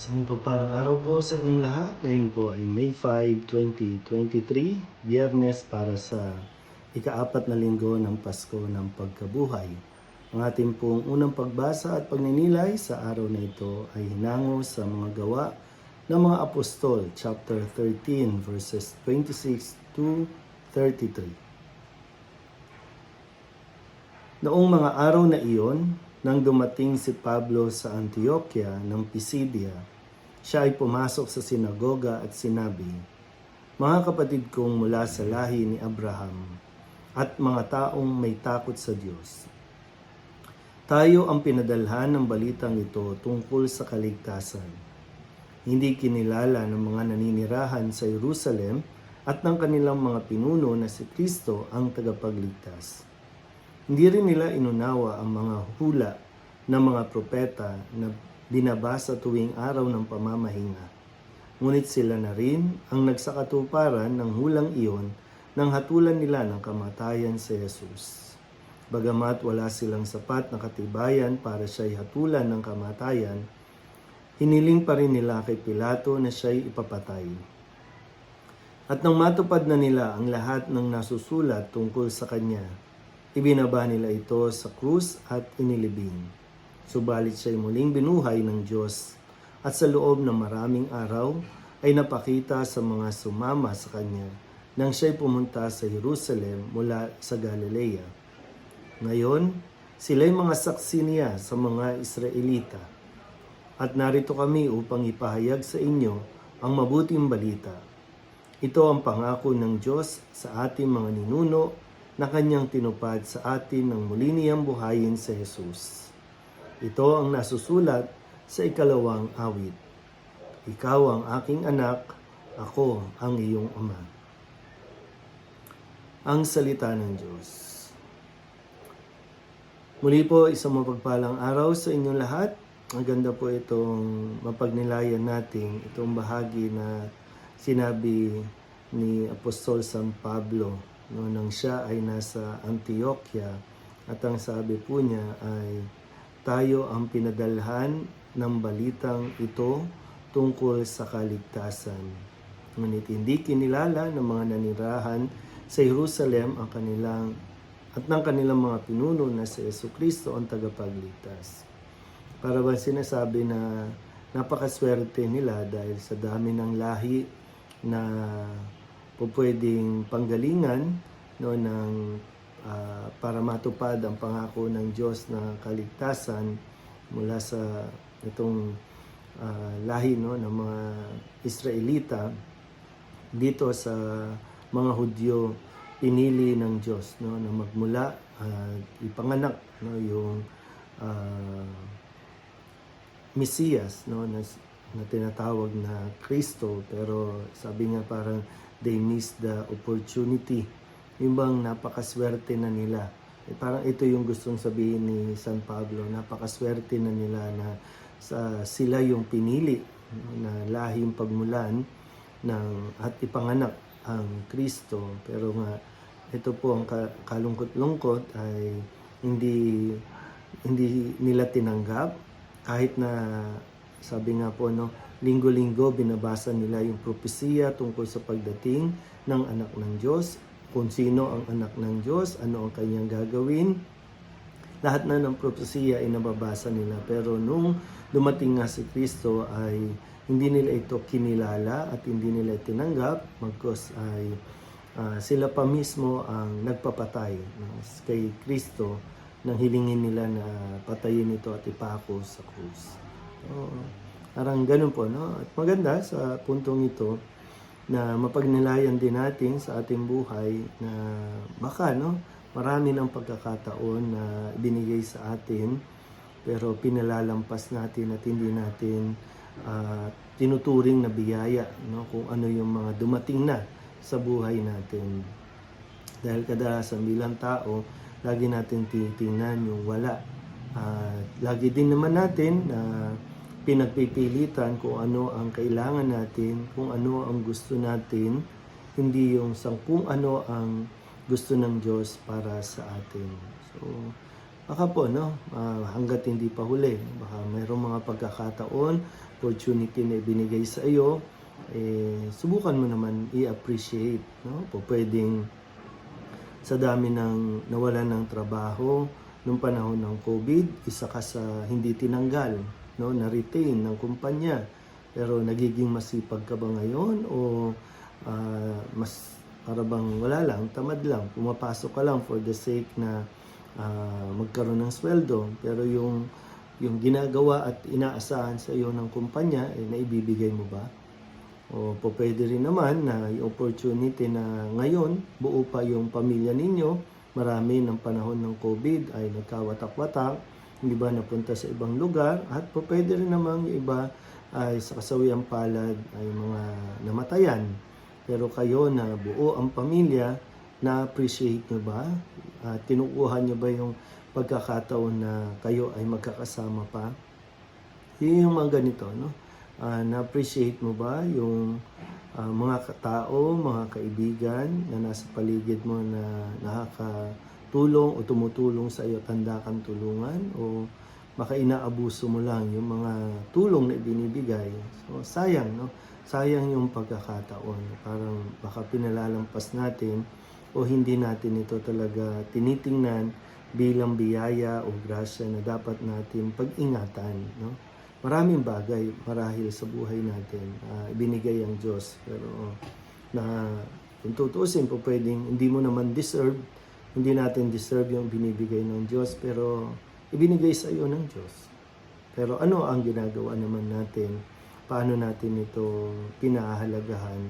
Sa mapagpalang araw po sa inyong lahat. Ngayon po ay May 5, 2023, Biyernes para sa ika-4 na linggo ng Pasko ng Pagkabuhay. Ang ating pong unang pagbasa at pagninilay sa araw na ito ay hinango sa mga gawa ng mga apostol, chapter 13, verses 26 to 33. Noong mga araw na iyon, nang dumating si Pablo sa Antioquia ng Pisidia, siya ay pumasok sa sinagoga at sinabi, "Mga kapatid kong mula sa lahi ni Abraham at mga taong may takot sa Diyos, tayo ang pinadalhan ng balitang ito tungkol sa kaligtasan. Hindi kinilala ng mga naninirahan sa Jerusalem at ng kanilang mga pinuno na si Kristo ang tagapagligtas. Hindi rin nila inunawa ang mga hula ng mga propeta na binabasa tuwing araw ng pamamahinga. Ngunit sila na rin ang nagsakatuparan ng hulang iyon nang hatulan nila ng kamatayan si Jesus. Bagamat wala silang sapat na katibayan para siya'y hatulan ng kamatayan, hiniling pa rin nila kay Pilato na siya'y ipapatay. At nang matupad na nila ang lahat ng nasusulat tungkol sa kanya, ibinaba nila ito sa krus at inilibing. Subalit siya'y muling binuhay ng Diyos at sa loob ng maraming araw ay napakita sa mga sumama sa kanya nang siya'y pumunta sa Jerusalem mula sa Galilea. Ngayon, sila'y mga saksi niya sa mga Israelita. At narito kami upang ipahayag sa inyo ang mabuting balita. Ito ang pangako ng Diyos sa ating mga ninuno na kanyang tinupad sa atin ng muli niyang buhayin si Jesus. Ito ang nasusulat sa 2 awit. Ikaw ang aking anak, ako ang iyong ama. Ang salita ng Diyos. Muli po, isang mapagpalang araw sa inyong lahat. Ang ganda po itong mapagnilayan natin, itong bahagi na sinabi ni Apostol San Pablo nang siya ay nasa Antioquia, at ang sabi po niya ay, tayo ang pinadalhan ng balitang ito tungkol sa kaligtasan. Ngunit hindi kinilala ng mga nanirahan sa Jerusalem ang kanilang at ng kanilang mga pinuno na si Jesucristo ang tagapagligtas. Para ba sinasabi na napakaswerte nila dahil sa dami ng lahi na pwedeng panggalingan para matupad ang pangako ng Diyos na kaligtasan mula sa itong lahi ng mga Israelita. Dito sa mga Hudyo, pinili ng Diyos na magmula ipanganak yung Mesiyas na tinatawag na Kristo, pero sabi nga parang they missed the opportunity. Yung bang napakaswerte na nila. Parang ito yung gustong sabihin ni San Pablo, napakaswerte na nila na sila yung pinili na lahing pagmulan at ipanganak ang Kristo. Pero nga, ito po ang kalungkot-lungkot ay hindi nila tinanggap, kahit na sabi nga po linggo-linggo binabasa nila yung propesiya tungkol sa pagdating ng anak ng Diyos, kung sino ang anak ng Diyos, ano ang kanyang gagawin. Lahat na ng propesiya ay nababasa nila, pero nung dumating nga si Kristo ay hindi nila ito kinilala at hindi nila tinanggap, magkos ay sila pa mismo ang nagpapatay kay Kristo nang hilingin nila na patayin ito at ipako sa krus. Parang ganun po, At maganda sa puntong ito na mapagnilayan din natin sa ating buhay na baka marami ng pagkakataon na binigay sa atin, pero pinalalampas natin at hindi natin tinuturing na biyaya, kung ano yung mga dumating na sa buhay natin. Dahil kadalasan bilang tao, lagi natin titingnan yung wala. Lagi din naman natin pinagpipilitan kung ano ang kailangan natin, kung ano ang gusto natin, hindi yung kung ano ang gusto ng Diyos para sa atin. So, baka po, hanggat hindi pa huli, baka mayroong mga pagkakataon opportunity na ibinigay sa iyo, subukan mo naman i-appreciate, no? Po pwedeng sa dami ng nawalan ng trabaho nung panahon ng COVID, isa ka sa hindi tinanggal, no? Na-retain ng kumpanya. Pero nagiging masipag ka ba ngayon o mas para bang wala lang, tamad lang, pumapasok ka lang for the sake na magkaroon ng sweldo, pero yung ginagawa at inaasahan sa iyo ng kumpanya, naibibigay mo ba? O po pwede rin naman na yung opportunity na ngayon, buo pa yung pamilya ninyo, marami ng panahon ng COVID ay nagkawatak-watak, hindi ba napunta sa ibang lugar, at po pwede rin naman yung iba ay sa kasawiang palad ay mga namatayan. Pero kayo na buo ang pamilya, na-appreciate nyo ba? Tinukuha nyo ba yung pagkakataon na kayo ay magkakasama pa? Yun yung mga ganito, no? Na-appreciate mo ba yung mga tao, mga kaibigan na nasa paligid mo na nakakatulong o tumutulong sa iyo, tanda kang tulungan, o baka inaabuso mo lang yung mga tulong na ibinibigay? So, sayang, no? Sayang yung pagkakataon. Parang baka pinalalampas natin o hindi natin ito talaga tinitingnan bilang biyaya o grasya na dapat natin pag-ingatan, no? Maraming bagay marahil sa buhay natin ibinigay ang Diyos, pero na kung tutuusin po pwedeng hindi mo naman deserve, hindi natin deserve yung binibigay ng Diyos, pero ibinigay sa iyo ng Diyos. Pero ano ang ginagawa naman natin? Paano natin ito pinahahalagahan?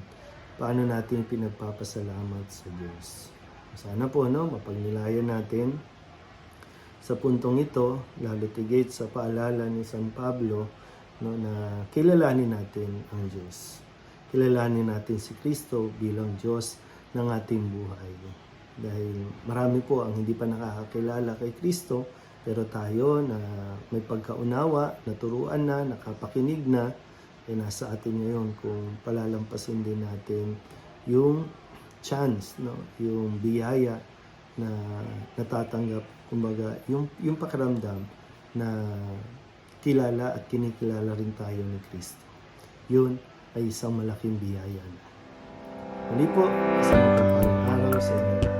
Paano natin pinagpapasalamat sa Diyos? Sana po, no, mapagnilayan natin sa puntong ito, lalo tigit sa paalala ni San Pablo, no, na kilalanin natin ang Diyos. Kilalanin natin si Kristo bilang Diyos ng ating buhay. Dahil marami po ang hindi pa nakakakilala kay Kristo, pero tayo na may pagkaunawa, naturuan na, nakapakinig na, nasa atin ngayon kung palalampasin din natin yung chance, no, yung biyaya na natatanggap, kumbaga yung pakiramdam na kilala at kinikilala rin tayo ni Kristo. Yun ay isang malaking biyaya na. Muli po, isang mapagpalang araw sa inyo.